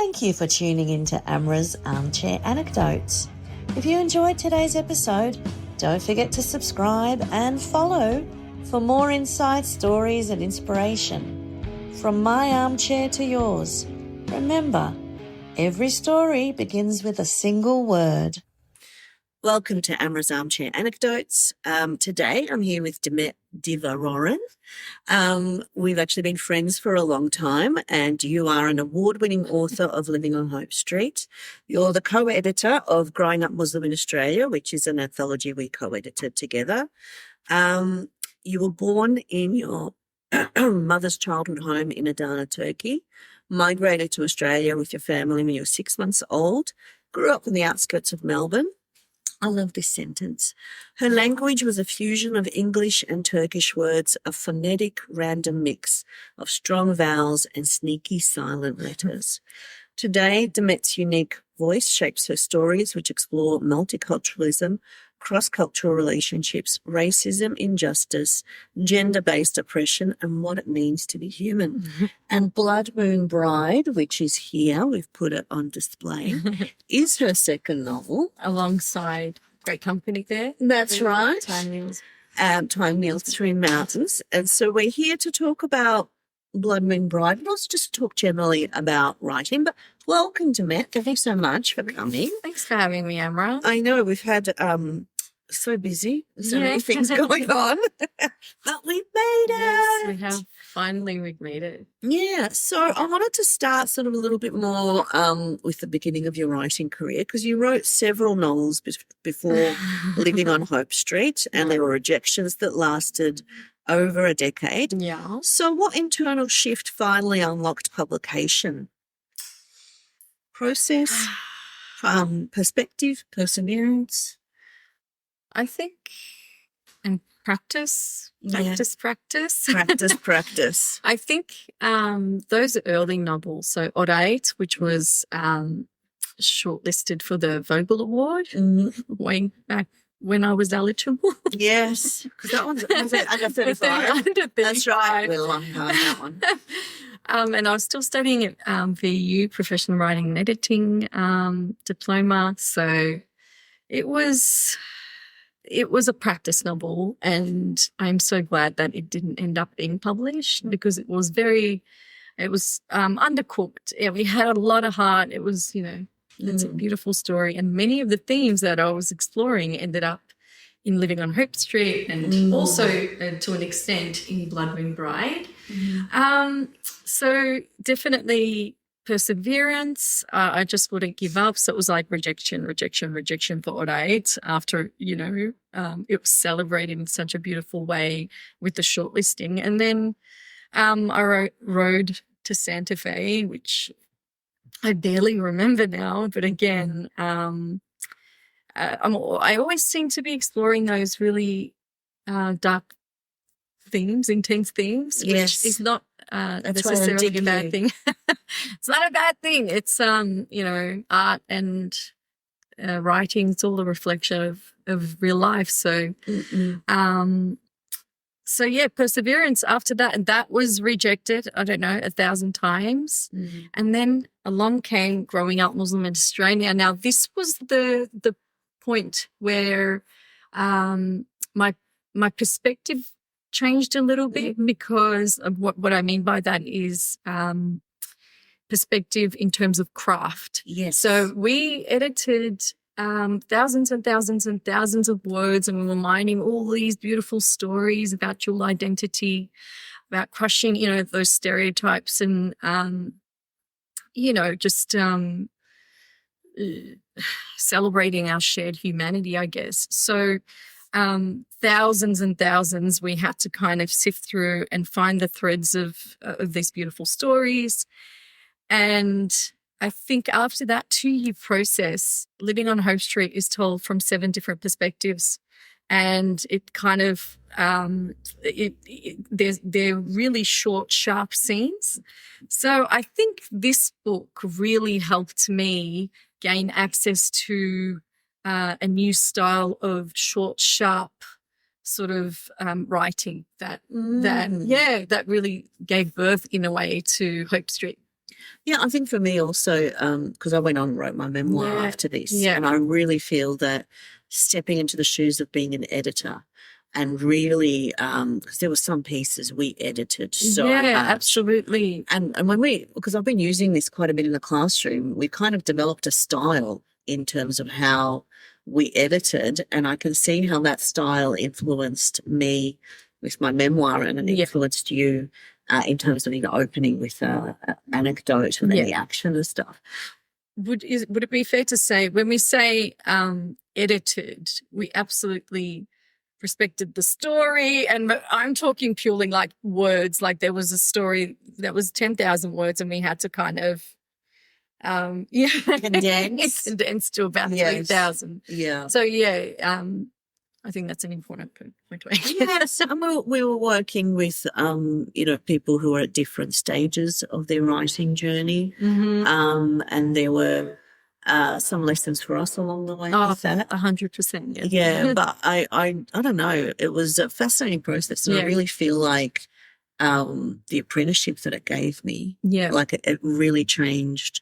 Thank you for tuning in to Amra's Armchair Anecdotes. If you enjoyed today's episode, don't forget to subscribe and follow for more inside stories and inspiration. From my armchair to yours, remember, every story begins with a single word. Welcome to Amra's Armchair Anecdotes. Today I'm here with Demet Divaroren. We've actually been friends for a long time, and you are an award-winning author of Living on Hope Street. You're the co-editor of Growing Up Muslim in Australia, which is an anthology we co-edited together. You were born in your mother's childhood home in Adana, Turkey, migrated to Australia with your family when you were 6 months old, grew up in the outskirts of Melbourne. I love this sentence. Her language was a fusion of English and Turkish words, a phonetic random mix of strong vowels and sneaky silent letters. Today, Demet's unique voice shapes her stories, which explore multiculturalism, cross-cultural relationships, racism, injustice, gender-based oppression, and what it means to be human. Mm-hmm. And Blood Moon Bride, which is here, we've put it on display, is her second novel. Alongside Great Company there. That's right. Time Meals. Time Meals Between Mountains. And so we're here to talk about Blood Moon Bride, but also just talk generally about writing. But welcome, Demet. Thank you so much for coming. Thanks for having me, Amra. I know we've had so busy, many things going on, but we've made it. Yes, we have. Finally, we've made it. Yeah. So I wanted to start sort of a little bit more with the beginning of your writing career, because you wrote several novels before Living on Hope Street, and there were rejections that lasted over a decade. Yeah. So what internal shift finally unlocked publication? Process, perspective, perseverance? I think, and practice. Practice. I think those early novels, so Odd Eight, which was shortlisted for the Vogel Award way back when I was eligible. Yes, because that was under 35. Under 35. That's right. We're long behind that one. And I was still studying at VU, Professional Writing and Editing diploma. So it was a practice novel, and I'm so glad that it didn't end up being published, because it was undercooked. Yeah, we had a lot of heart. It was, it's a beautiful story. And many of the themes that I was exploring ended up in Living on Hope Street, and also to an extent in Blood Moon Bride. So definitely perseverance. I just wouldn't give up. So it was like rejection for Odd Eight after, it was celebrated in such a beautiful way with the shortlisting. And then I wrote Road to Santa Fe, which I barely remember now. But again, I always seem to be exploring those really dark themes, intense themes, which is not necessarily a bad thing. It's not a bad thing. It's art and writing. It's all a reflection of real life. So perseverance after that, and that was rejected, I don't know, 1,000 times. And then along came Growing Up Muslim in Australia. Now this was the point where my perspective changed a little bit, because of what I mean by that is perspective in terms of craft. Yes. So we edited thousands and thousands and thousands of words, and we were mining all these beautiful stories about dual identity, about crushing, those stereotypes, and just celebrating our shared humanity, I guess. So thousands and thousands we had to kind of sift through and find the threads of these beautiful stories. And I think after that 2-year process, Living on Hope Street is told from 7 different perspectives, and it kind of they're really short, sharp scenes. So I think this book really helped me gain access to a new style of short, sharp sort of writing that really gave birth in a way to Hope Street. Yeah, I think for me also, because I went on and wrote my memoir Yeah. after this, Yeah. and I really feel that stepping into the shoes of being an editor and really, because there were some pieces we edited so Yeah, much. absolutely. And when because I've been using this quite a bit in the classroom, we kind of developed a style in terms of how we edited, and I can see how that style influenced me with my memoir, and it Yeah. influenced you in terms of opening with an anecdote and then the action and stuff. Would it be fair to say when we say edited, we absolutely respected the story, and I'm talking purely like words, like there was a story that was 10,000 words and we had to kind of condense to about 3,000. Yeah. So I think that's an important point to make. Yes, and we were working with people who are at different stages of their writing journey, and there were some lessons for us along the way. With that, 100%. Yeah, but I don't know. It was a fascinating process, and I really feel like the apprenticeship that it gave me, like it really changed.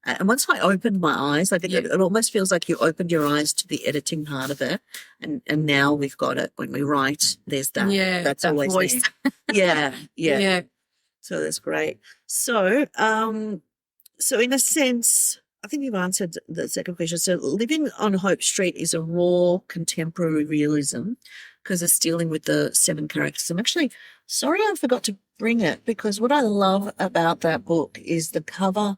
And once I opened my eyes, like it almost feels like you opened your eyes to the editing part of it, and now we've got it when we write. There's that. Yeah, that's that always voice. There. Yeah. So that's great. So, so in a sense, I think you've answered the second question. So, Living on Hope Street is a raw contemporary realism because it's dealing with the 7 characters. I'm actually sorry I forgot to bring it, because what I love about that book is the cover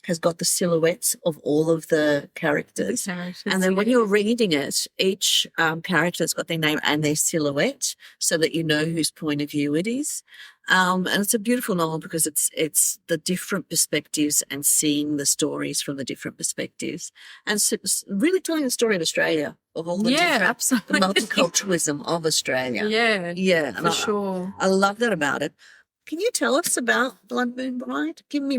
has got the silhouettes of all of the characters. And then when you're reading it, each character's got their name and their silhouette so that you know whose point of view it is. And it's a beautiful novel because it's the different perspectives and seeing the stories from the different perspectives, and so it's really telling the story of Australia, of all the absolutely. The multiculturalism of Australia. Yeah, for sure. I love that about it. Can you tell us about Blood Moon Bride? Give me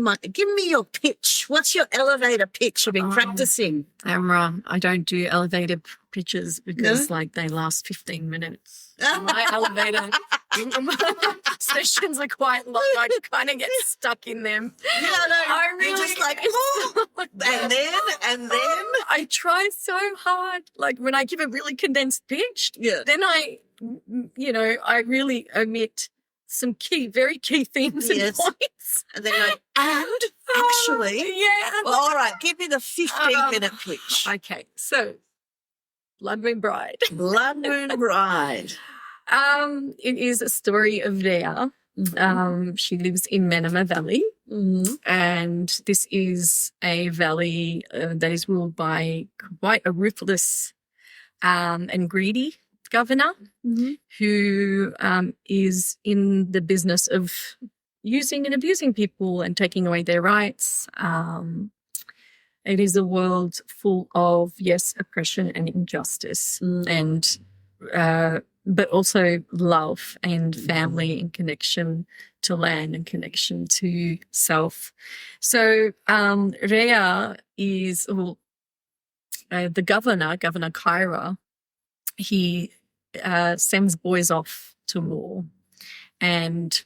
your pitch. What's your elevator pitch? I've been practicing. Amra, I don't do elevator pitches because they last 15 minutes. My elevator sessions are quite long. I kind of get stuck in them. Yeah, no, I really, you're just like, oh, and then. I try so hard. Like when I give a really condensed pitch, then I really omit some very key themes and points. And then actually. Well, all right, give me the 15-minute pitch. Okay, so Blood Moon Bride. Blood Moon Bride. It is a story of Rhea. She lives in Manama Valley, and this is a valley that is ruled by quite a ruthless and greedy governor who is in the business of using and abusing people and taking away their rights. It is a world full of, oppression and injustice, and but also love and family and connection to land and connection to self. So Rhea is the governor, Governor Kyra. He sends boys off to war and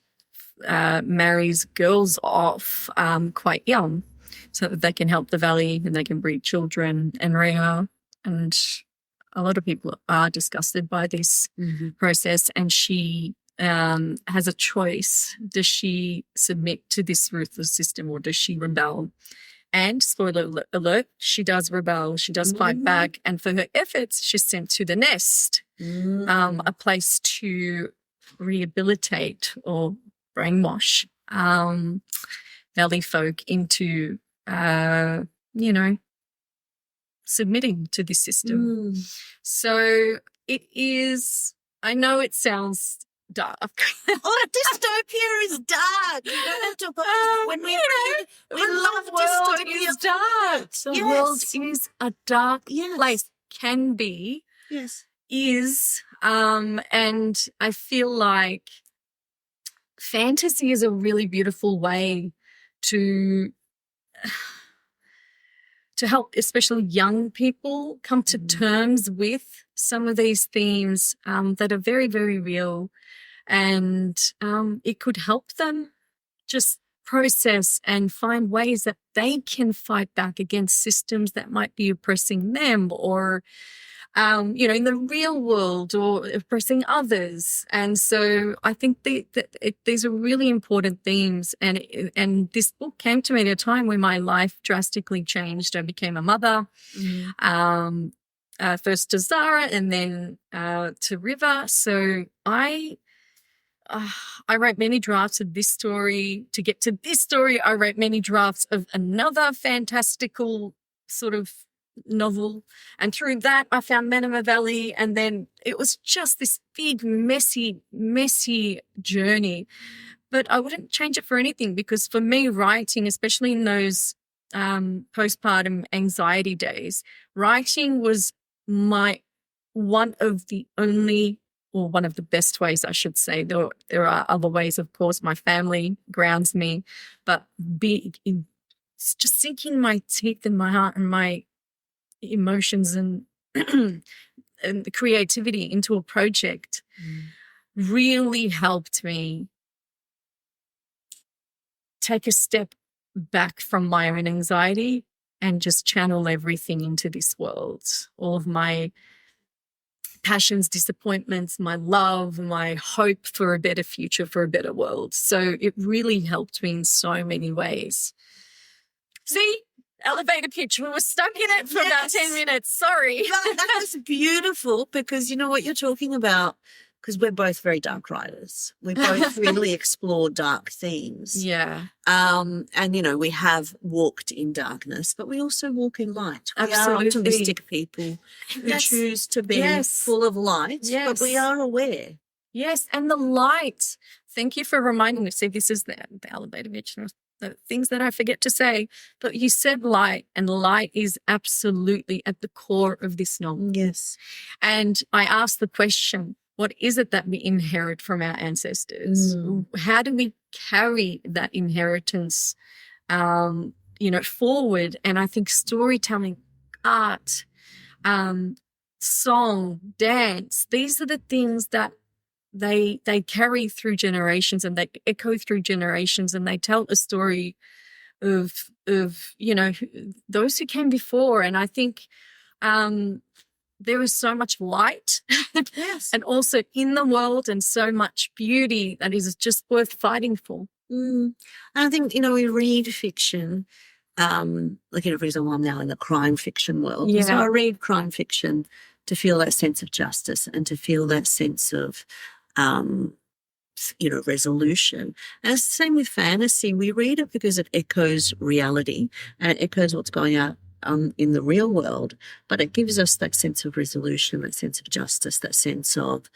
marries girls off quite young so that they can help the valley and they can breed children. And Rhea, and a lot of people are disgusted by this process, and she has a choice. Does she submit to this ruthless system or does she rebel? And spoiler alert, she does rebel. She does fight back. And for her efforts, she's sent to the Nest, a place to rehabilitate or brainwash valley folk into, submitting to this system. So it is, I know it sounds dark. Dystopia is dark. You don't have to. When we love dystopia. Is dark. The world is a dark place. Can be. Yes. Is. And I feel like fantasy is a really beautiful way to help, especially young people, come to terms with some of these themes that are very, very real. And it could help them just process and find ways that they can fight back against systems that might be oppressing them, or in the real world, or oppressing others. And so I think these are really important themes. And this book came to me at a time when my life drastically changed. I became a mother, first to Zara and then to River. So I wrote many drafts of this story. To get to this story, I wrote many drafts of another fantastical sort of novel, and through that I found Manama Valley, and then it was just this big messy journey. But I wouldn't change it for anything, because for me, writing, especially in those postpartum anxiety days, writing was one of the best ways, I should say. There are other ways, of course. My family grounds me, but just sinking my teeth in my heart and my emotions and and the creativity into a project really helped me take a step back from my own anxiety and just channel everything into this world. All of my passions, disappointments, my love, my hope for a better future, for a better world. So it really helped me in so many ways. See? Elevator pitch. We were stuck in it for about 10 minutes. Sorry. That's beautiful, because you know what you're talking about, because we're both very dark writers. We both really explore dark themes. Yeah. And, we have walked in darkness, but we also walk in light. Absolutely. We are optimistic people who choose to be full of light, but we are aware. Yes, and the light. Thank you for reminding me. See, this is the elevator pitch. The things that I forget to say, but you said light, and light is absolutely at the core of this novel. Yes. And I asked the question, what is it that we inherit from our ancestors? How do we carry that inheritance, forward? And I think storytelling, art, song, dance, these are the things that they carry through generations, and they echo through generations, and they tell a story of those who came before. And I think there is so much light and also in the world, and so much beauty that is just worth fighting for. And I think, we read fiction, for example, I'm now in the crime fiction world. Yeah. So I read crime fiction to feel that sense of justice and to feel that sense of resolution. And it's the same with fantasy. We read it because it echoes reality and it echoes what's going on in the real world, but it gives us that sense of resolution, that sense of justice, that sense of,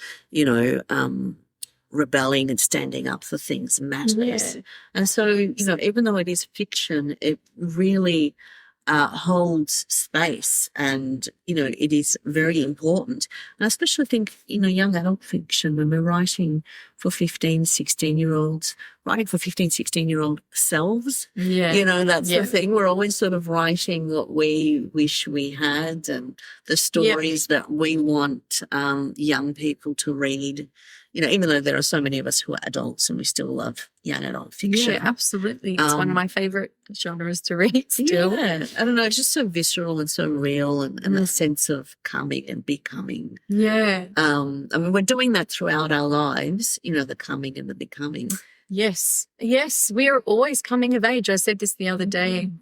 rebelling and standing up for things that matters. Yeah. And so, even though it is fiction, it really holds space, and it is very important. And I especially think young adult fiction, when we're writing for 15, 16-year-olds, writing for 15, 16-year-old selves, that's the thing. We're always sort of writing what we wish we had and the stories that we want young people to read. Even though there are so many of us who are adults and we still love young adult fiction. Yeah, absolutely. It's one of my favorite genres to read still. Yeah. I don't know, it's just so visceral and so real, and a sense of coming and becoming. Yeah. We're doing that throughout our lives, the coming and the becoming. Yes. Yes, we are always coming of age. I said this the other day.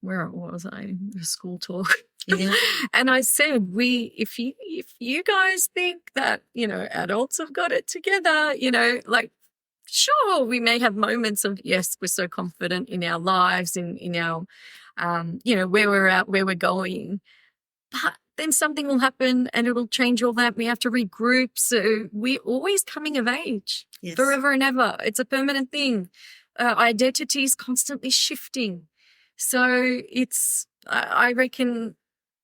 What was I? A school talk. Yeah. And I said, if you guys think that, adults have got it together, sure, we may have moments of, yes, we're so confident in our lives, in our, where we're at, where we're going. But then something will happen and it'll change all that. We have to regroup. So we're always coming of age, forever and ever. It's a permanent thing. Identity is constantly shifting. So I reckon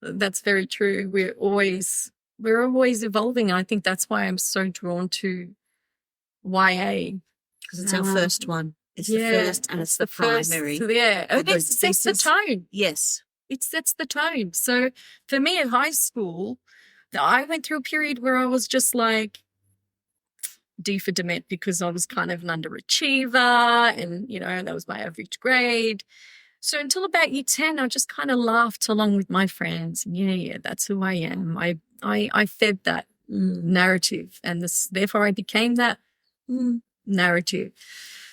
that's very true. We're always evolving. And I think that's why I'm so drawn to YA. Because it's our first one. It's the first, and it's the primary. It sets the tone. Yes. It sets the tone. So for me in high school, I went through a period where I was just like, D for Demet because I was kind of an underachiever and, that was my average grade. So until about year 10, I just kind of laughed along with my friends. And yeah, that's who I am. I fed that narrative and therefore I became that narrative.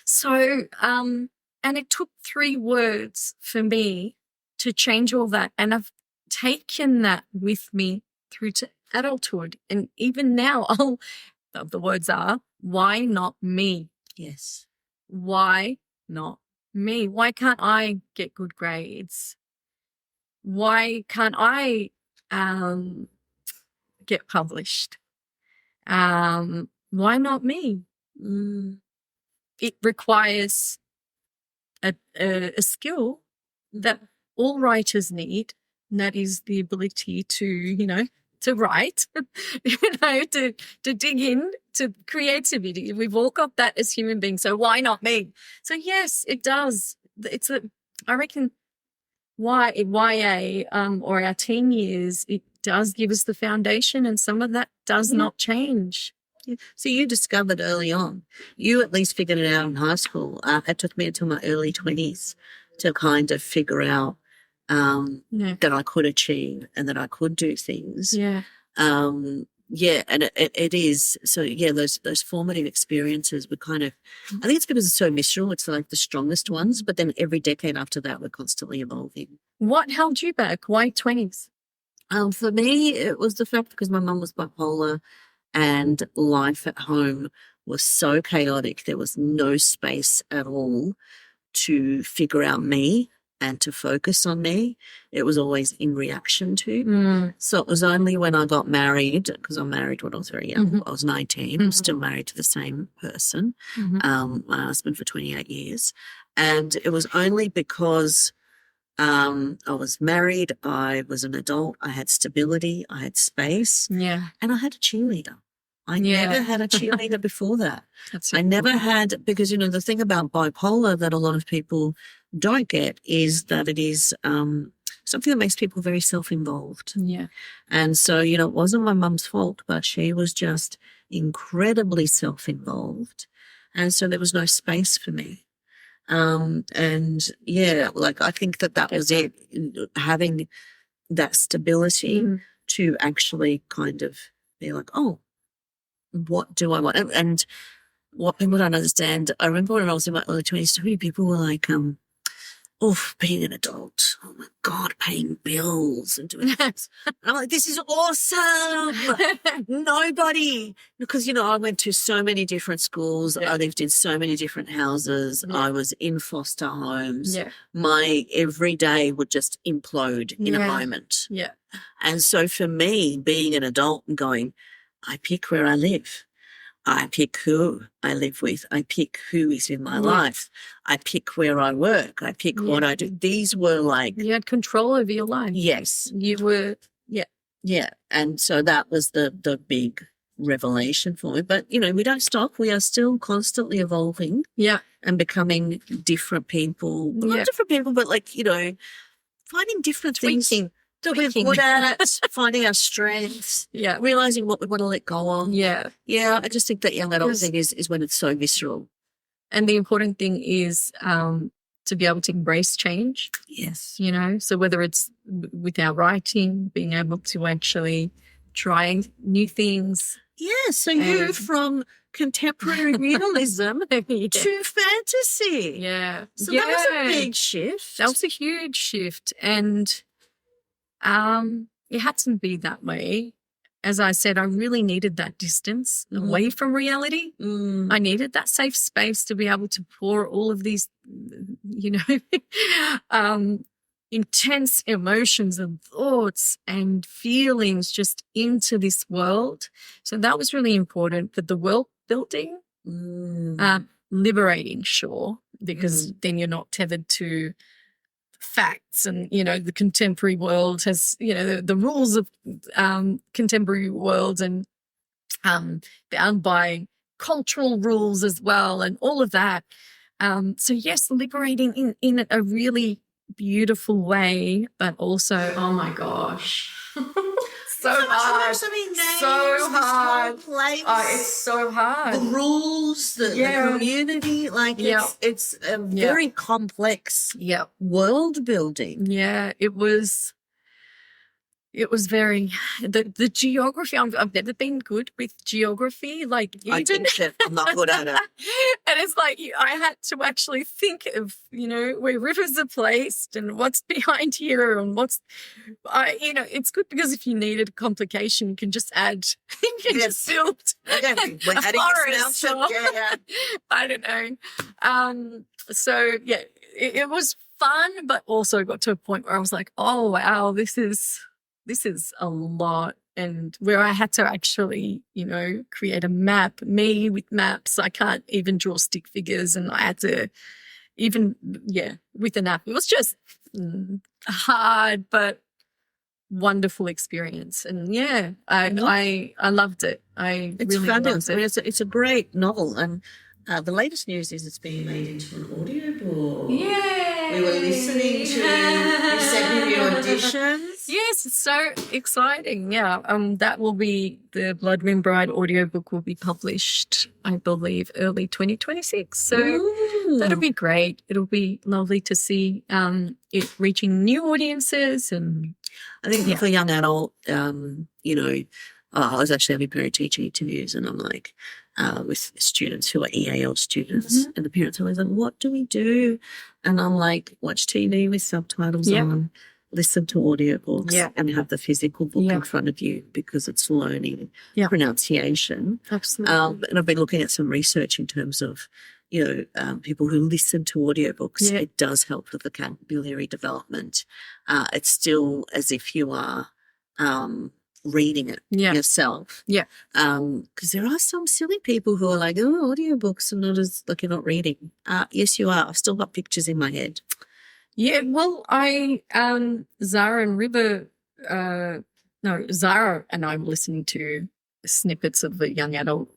So, and it took 3 words for me to change all that. And I've taken that with me through to adulthood. And even now, the words are, why not me? Yes. Why not me? Why can't I get good grades? Why can't I get published? Why not me? It requires a skill that all writers need, and that is the ability to, to write, to dig in to creativity. We've all got that as human beings. So why not me? So yes, it does. I reckon YA or our teen years, it does give us the foundation, and some of that does not change. Yeah. So you discovered early on. You at least figured it out in high school. It took me until my early 20s to kind of figure out that I could achieve and that I could do things. Yeah. And it is. So, yeah, those formative experiences were kind of, I think it's because it's so visceral. It's like the strongest ones. But then every decade after that, we're constantly evolving. What held you back? Why 20s? For me, it was the fact because my mum was bipolar and life at home was so chaotic. There was no space at all to figure out me and to focus on me. It was always in reaction to. So it was only when I got married, because I married when I was very young. I was 19, I'm still married to the same person, my husband for 28 years. And it was only because I was married, I was an adult, I had stability, I had space, and I had a cheerleader. I never had a cheerleader before that. I never had, because, the thing about bipolar that a lot of people don't get is that it is something that makes people very self-involved. Yeah. And so, it wasn't my mum's fault, but she was just incredibly self-involved. And so there was no space for me. I think that was it, having that stability to actually kind of be like, oh, what do I want? And what people don't understand, I remember when I was in my early 20s, so many people were like, being an adult, oh my God, paying bills and doing that. And I'm like, this is awesome. Nobody, because, I went to so many different schools. I lived in so many different houses. I was in foster homes. My every day would just implode in a moment. Yeah. And so for me, being an adult and going, I pick where I live. I pick who I live with. I pick who is in my life. I pick where I work. I pick what I do. These were like... You had control over your life. Yes. You were, Yeah. And so that was the big revelation for me. But, we don't stop. We are still constantly evolving. Yeah. And becoming different people. Not different people, but finding different things that we're good at, finding our strengths, realizing what we want to let go of. Yeah. Yeah, I just think that young adult thing is when it's so visceral. And the important thing is to be able to embrace change. Yes. So whether it's with our writing, being able to actually try new things. Yeah, so you from contemporary realism to fantasy. Yeah. So that was a big shift. That was a huge shift. And it had to be that way. As I said, I really needed that distance away from reality. I needed that safe space to be able to pour all of these, intense emotions and thoughts and feelings just into this world. So that was really important. But the world building, liberating, sure, because then you're not tethered to facts and, the contemporary world has, the rules of contemporary world and bound by cultural rules as well and all of that. So yes, liberating in a really beautiful way, but also, oh my gosh, so hard. So many names, so hard. Place, it's so hard. The rules, the community, like it's a very complex world building. Yeah, it was very the geography. I've never been good with geography. Like I'm not good at it. And it's like I had to actually think of where rivers are placed and what's behind here and it's good because if you needed a complication, you can just add. You can just build We're a adding forest. I don't know. So yeah, it was fun, but also got to a point where I was like, oh wow, this is a lot, and where I had to actually, create a map. Me with maps, I can't even draw stick figures, and I had to with an app. It was just hard, but wonderful experience. And I loved it. It's really fabulous. loved it. It's a great novel, and the latest news is it's being made into an audiobook. Yay! We were listening to you sent me your auditions. Yes, it's so exciting. Yeah, that will be the Blood Rim Bride audiobook will be published, I believe, early 2026. So that'll be great. It'll be lovely to see it reaching new audiences. And I think for young adult, I was actually having parent teacher interviews, and I'm like, with students who are EAL students, and the parents are always like, what do we do? And I'm like, watch TV with subtitles on, listen to audiobooks, and have the physical book in front of you because it's learning pronunciation. Absolutely. And I've been looking at some research in terms of, people who listen to audiobooks. It does help with vocabulary development. It's still as if you are reading it yourself. Yeah. Because there are some silly people who are like, oh, audiobooks are not as like you're not reading. Yes, you are. I've still got pictures in my head. Yeah, well, Zara and I were listening to snippets of a young adult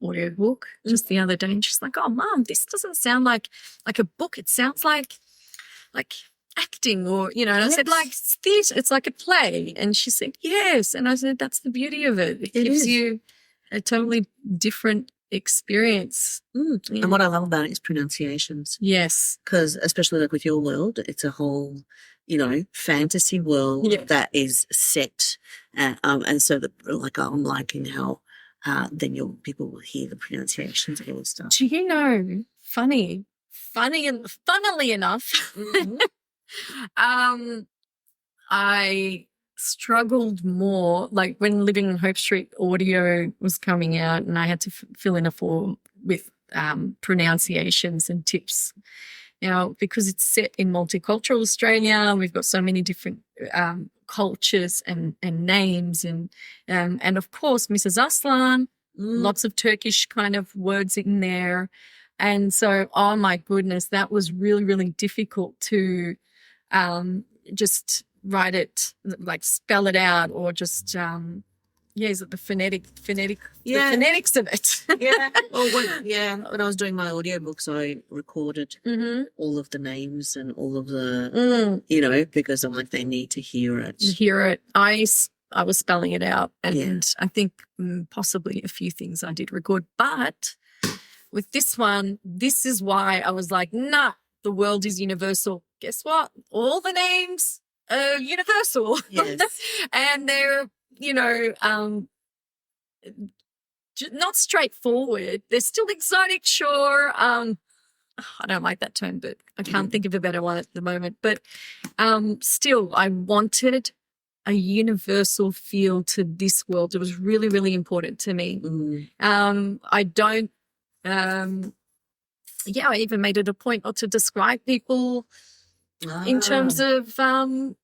audiobook just the other day, and she's like, oh, Mum, this doesn't sound like a book. It sounds like acting or, and I said, like theatre, it's like a play. And she said, yes. And I said, that's the beauty of it. It gives you a totally different experience. And what I love about it is pronunciations. Yes. Because especially like with your world, it's a whole, fantasy world that is set. And so I'm liking how then people will hear the pronunciations of all the stuff. Do you know, funnily enough, I struggled more, like when Living on Hope Street audio was coming out and I had to fill in a form with pronunciations and tips. Now, because it's set in multicultural Australia, we've got so many different cultures and names and of course Mrs. Aslan, lots of Turkish kind of words in there. And so, oh my goodness, that was really, really difficult to just write it, like spell it out, or just is it the phonetics of it? Well, when I was doing my audiobooks, I recorded all of the names and all of the because I'm like, they need to hear it. I was spelling it out, and I think possibly a few things I did record, but with this one, this is why I was like, nah, the world is universal. Guess what? All the names are universal. Yes. And they're, not straightforward. They're still exotic, sure. I don't like that term, but I can't think of a better one at the moment. But still, I wanted a universal feel to this world. It was really, really important to me. I don't I even made it a point not to describe people in terms of, their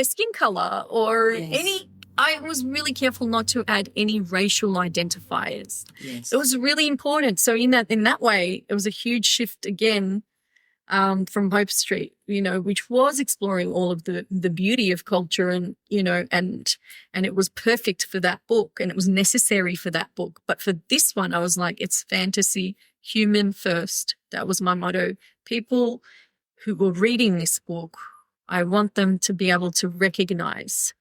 skin color or any. I was really careful not to add any racial identifiers. Yes. It was really important. So in that way, it was a huge shift again from Hope Street, which was exploring all of the beauty of culture and it was perfect for that book and it was necessary for that book. But for this one, I was like, it's fantasy, human first. That was my motto. People who were reading this book, I want them to be able to recognize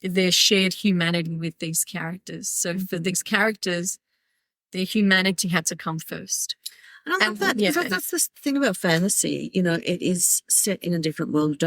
their shared humanity with these characters. So for these characters, their humanity had to come first. And I love that, because that's the thing about fantasy. You know, it is set in a different world.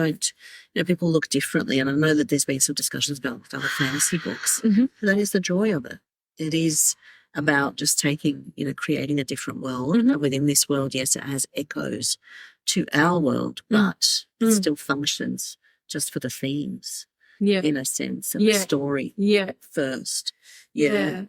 People look differently. And I know that there's been some discussions about other fantasy books. That is the joy of it. It is about just creating a different world. And within this world, yes, it has echoes to our world, but it still functions just for the themes. Yeah. In a sense, of the story. Yeah. First. Yeah.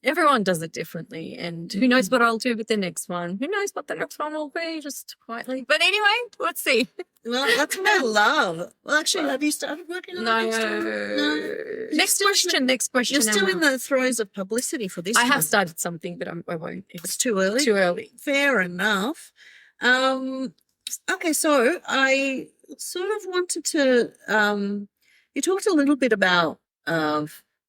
Everyone does it differently, and who knows what I'll do with the next one. Who knows what the next one will be, just quietly. But anyway, let's see. Well, that's what I love. Well, actually, have you started working on it? No. Next question. You're still in the throes of publicity for this one. I have started something, but I won't. It's too early? Too early. Fair enough. Okay, so I sort of wanted to you talked a little bit about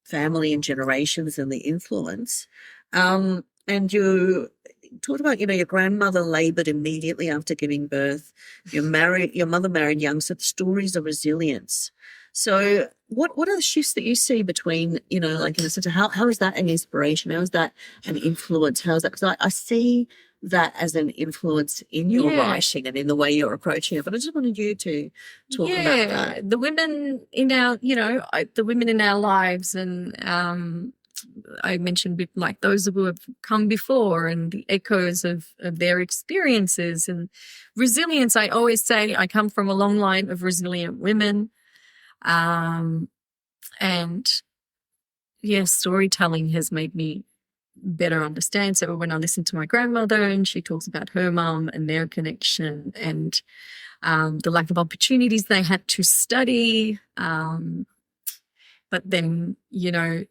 family and generations and the influence. And you talked about, your grandmother laboured immediately after giving birth. Your mother married young, so the stories of resilience. So what are the shifts that you see between, in a sense of how is that an inspiration? How is that an influence? How is that? Because I see that as an influence in your writing and in the way you're approaching it. But I just wanted you to talk about that. The women in our, the women in our lives, and I mentioned like those who have come before and the echoes of their experiences and resilience. I always say I come from a long line of resilient women. Storytelling has made me better understand. So when I listen to my grandmother and she talks about her mum and their connection and the lack of opportunities they had to study, but then,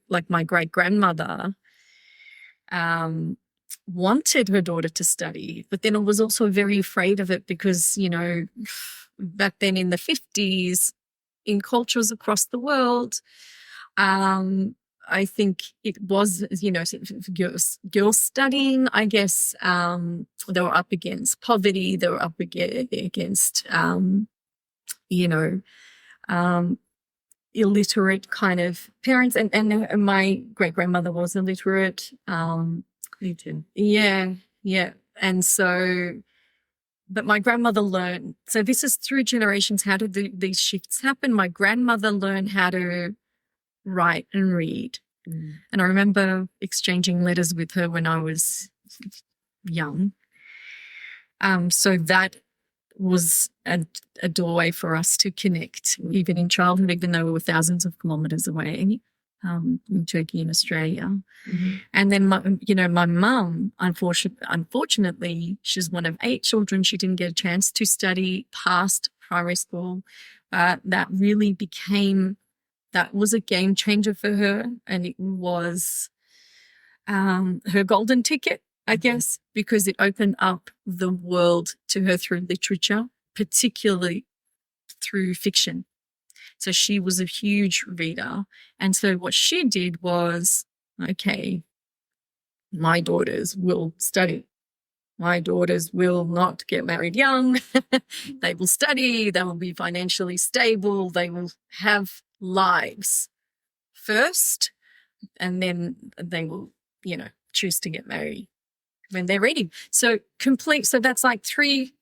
like my great-grandmother wanted her daughter to study, but then I was also very afraid of it because, back then in the 50s, in cultures across the world, I think it was, girls studying, I guess, they were up against poverty, they were up against, illiterate kind of parents. And my great-grandmother was illiterate. Me too. Yeah. And so, but my grandmother learned. So this is through generations. How did these shifts happen? My grandmother learned how to write and read. And I remember exchanging letters with her when I was young. So that was a doorway for us to connect, even in childhood, even though we were thousands of kilometres away in Turkey and Australia. And then, my mum, unfortunately, she's one of 8 children. She didn't get a chance to study past primary school. That really that was a game changer for her, and it was her golden ticket, I guess, because it opened up the world to her through literature, particularly through fiction. So she was a huge reader. And so what she did was, okay, my daughters will study. My daughters will not get married young. They will study. They will be financially stable. They will have lives first, and then they will, choose to get married when they're ready. So that's like 3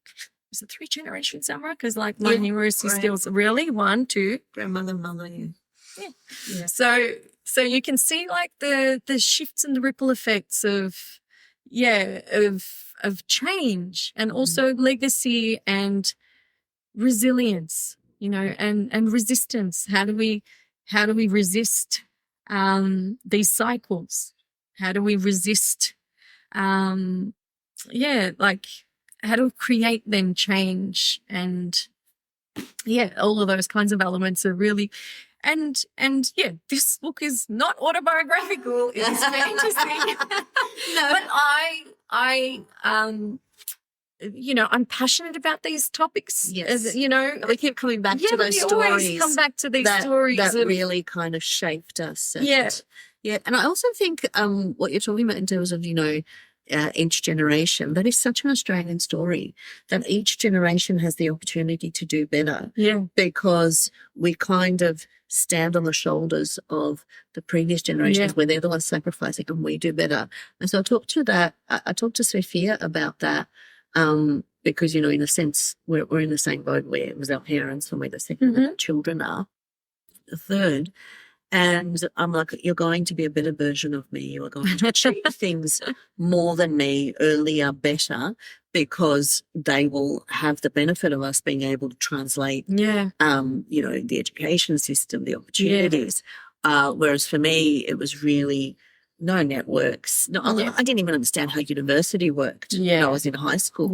generations, Samara? Because like my numeracy skills, really 1, 2. Grandmother, mother, yeah. So you can see like the shifts and the ripple effects of change, and also legacy and resilience, and resistance. How do we resist these cycles? How do we resist how do we create then change? And all of those kinds of elements are really and this book is not autobiographical. It's fantasy. No. But I'm passionate about these topics. Yes. We keep coming back to those stories. Always come back to these stories that really kind of shaped us. And, and I also think what you're talking about in terms of, each generation. That is such an Australian story, that each generation has the opportunity to do better. Yeah. Because we kind of stand on the shoulders of the previous generations where they're the ones sacrificing and we do better. And so I talked to Sophia about that, because, you know, in a sense, we're in the same boat where it was our parents and we're the second and our children are the third. And I'm like, you're going to be a better version of me. You are going to achieve things more than me, earlier, better, because they will have the benefit of us being able to translate, you know, the education system, the opportunities. Whereas for me, it was really no networks. No, I didn't even understand how university worked when I was in high school.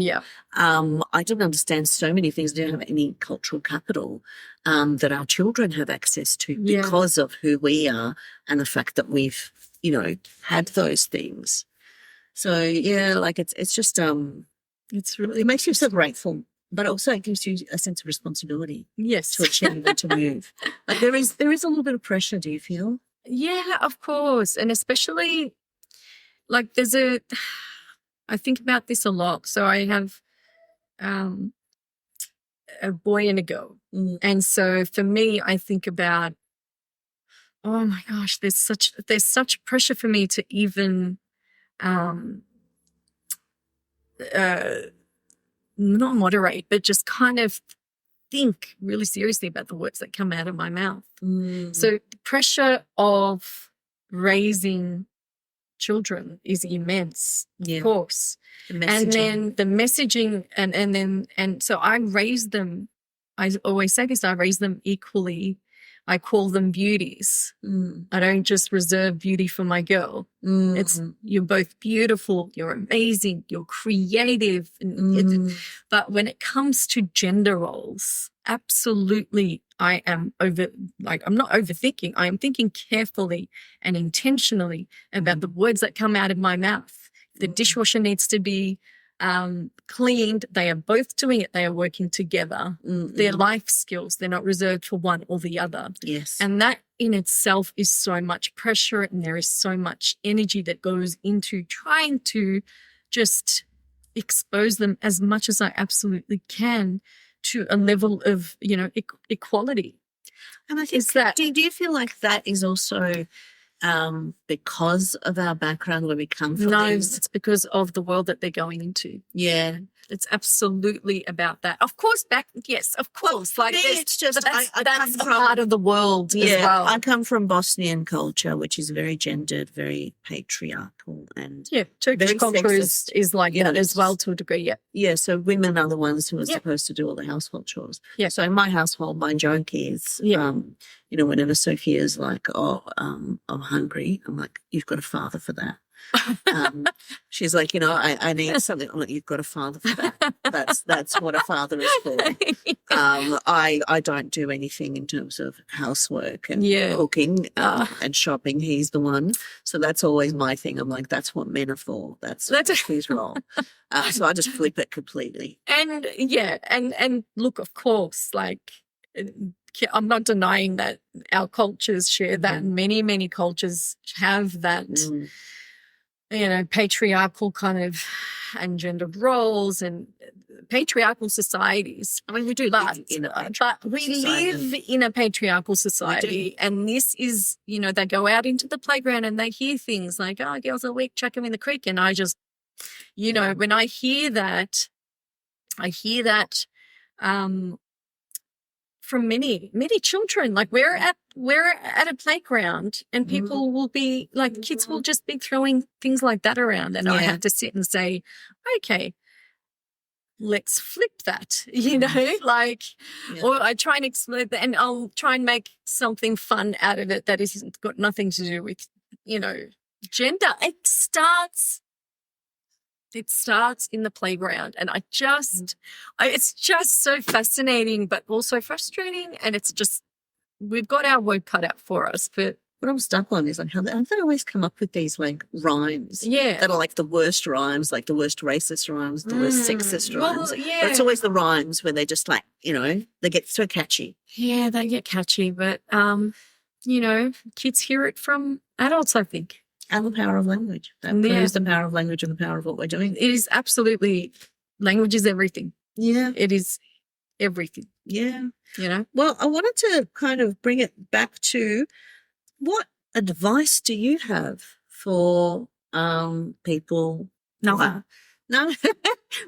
I didn't understand so many things. I didn't have any cultural capital that our children have access to because of who we are and the fact that we've, you know, had those things. So yeah, like it's just it's really, it makes you so grateful, but also it gives you a sense of responsibility. Yes, to achieve and to move. Like there is a little bit of pressure. Do you feel? Yeah, of course. And especially like I think about this a lot. So I have a boy and a girl. And so for me, I think about, oh my gosh, there's such pressure for me to even not moderate, but just kind of think really seriously about the words that come out of my mouth. So the pressure of raising children is immense, of course. And then the messaging and so I raise them, I always say this, I raise them equally. I call them beauties. I don't just reserve beauty for my girl. It's you're both beautiful, you're amazing, you're creative. But when it comes to gender roles, absolutely I'm not overthinking. I am thinking carefully and intentionally about the words that come out of my mouth. The dishwasher needs to be cleaned. They are both doing it. They are working together. They're life skills. They're not reserved for one or the other. Yes. And that in itself is so much pressure, and there is so much energy that goes into trying to just expose them as much as I absolutely can to a level of, you know, equality. And I think do you feel like that is also because of our background, where we come from? No, it's because of the world that they're going into. Yeah. It's absolutely about that. Of course, of course. Well, like it's just that's part of the world as well. I come from Bosnian culture, which is very gendered, very patriarchal, and Turkish culture is like that as well to a degree. Yeah. So women are the ones who are supposed to do all the household chores. Yeah. So in my household, my joke is, you know, whenever Sophia's like, "Oh, I'm hungry," I'm like, "You've got a father for that." She's like, you know, I need something. I'm like, you've got a father for that. That's what a father is for. I don't do anything in terms of housework and cooking and shopping. He's the one. So that's always my thing. I'm like, that's what men are for. That's his role. So I just flip it completely. And and look, of course, like I'm not denying that our cultures share that. Many, many cultures have that. You know, patriarchal kind of and gendered roles and patriarchal societies. I mean, we do that, but we live in a patriarchal society, and this is, you know, they go out into the playground and they hear things like, "Oh, girls are weak, chuck them in the creek," and I just, you know, when I hear that from many children. Like we're at a playground and people will be like, kids will just be throwing things like that around, and I have to sit and say, okay, let's flip that, you know, like, or I try and explain that, and I'll try and make something fun out of it that isn't got nothing to do with, you know, gender. It starts in the playground, and it's just so fascinating, but also frustrating. And it's just, we've got our work cut out for us. But what I'm stuck on is like how they always come up with these like rhymes that are like the worst rhymes, like the worst racist rhymes, the worst sexist rhymes. But it's always the rhymes where they just like, you know, they get so catchy. Yeah, they get catchy, but you know, kids hear it from adults, I think. And the power of language. That proves the power of language and the power of what we're doing. It is absolutely, language is everything. Yeah. It is everything. Yeah. You know? Well, I wanted to kind of bring it back to, what advice do you have for people? No.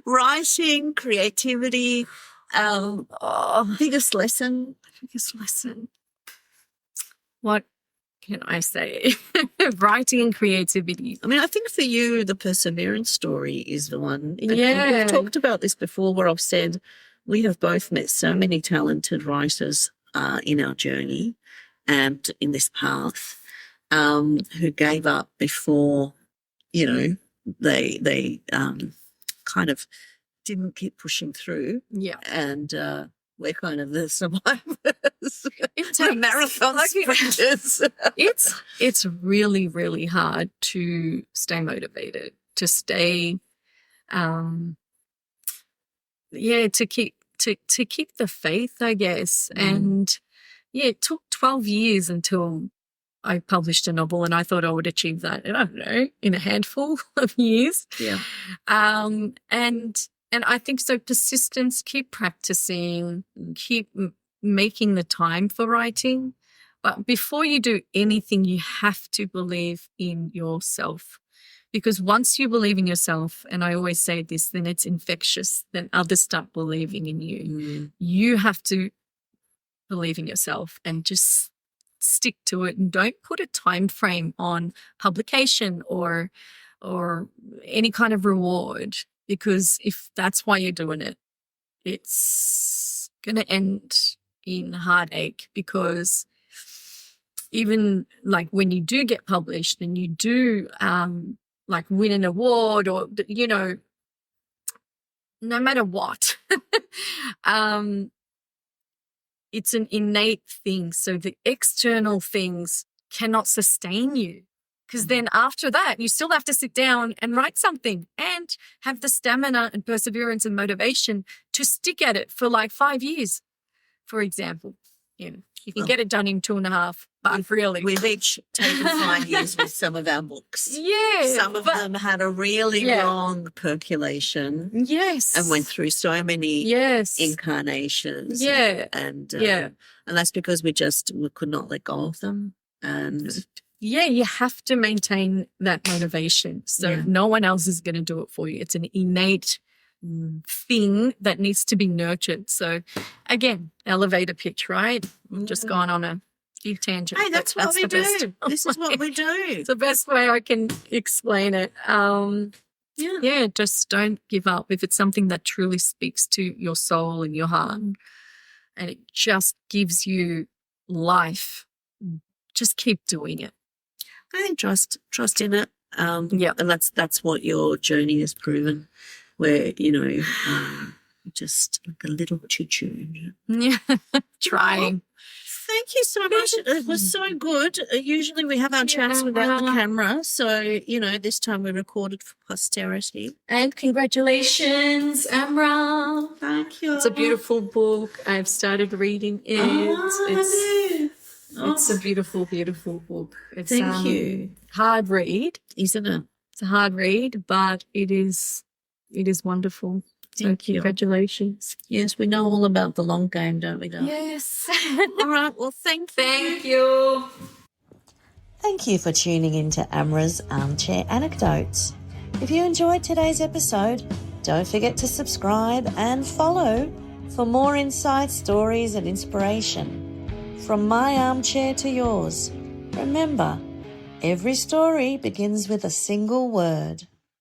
Writing, creativity, biggest lesson. What can I say? Writing and creativity. I mean, I think for you, the perseverance story is the one. Yeah. We've talked about this before, where I've said we have both met so many talented writers in our journey and in this path, who gave up before, you know, they kind of didn't keep pushing through. Yeah. And we're kind of the survivors. We're marathon sprinters. It's really, really hard to stay motivated, to stay, to keep the faith, I guess. And it took 12 years until I published a novel, and I thought I would achieve that, I don't know, in a handful of years. Yeah. And I think so, persistence, keep practicing, keep making the time for writing. But before you do anything, you have to believe in yourself. Because once you believe in yourself, and I always say this, then it's infectious, then others start believing in you. Mm. You have to believe in yourself and just stick to it, and don't put a time frame on publication or any kind of reward, because if that's why you're doing it, it's going to end in heartache. Because even like when you do get published and you do like win an award, or, you know, no matter what, it's an innate thing. So the external things cannot sustain you, because then after that, you still have to sit down and write something and have the stamina and perseverance and motivation to stick at it for like 5 years, for example. You know, you can get it done in 2.5, but really. We've each taken 5 years with some of our books. Yeah. Some of them had a really long percolation. Yes. And went through so many incarnations. Yeah. And that's because we could not let go of them. And yeah, you have to maintain that motivation. So no one else is going to do it for you. It's an innate thing that needs to be nurtured. So again, elevator pitch, right? We've just gone on a big tangent. Hey, that's what we do. This is what we do. It's the best way I can explain it. Just don't give up. If it's something that truly speaks to your soul and your heart, and it just gives you life, just keep doing it. I think trust in it. And that's what your journey has proven. Where, you know, just like a little choo-choo. Yeah, trying. Thank you so much. It was so good. Usually we have our chats without the camera. So, you know, this time we recorded for posterity. And congratulations, Amra. Thank you. It's a beautiful book. I've started reading it. It's a beautiful, beautiful book. It's Thank you. Hard read, isn't it? It's a hard read, but it is wonderful. Thank you. Congratulations. Yes, we know all about the long game, don't we, darling? Yes. All right. Well, thank you. Thank you for tuning in to Amra's Armchair Anecdotes. If you enjoyed today's episode, don't forget to subscribe and follow for more insight, stories and inspiration. From my armchair to yours, remember, every story begins with a single word.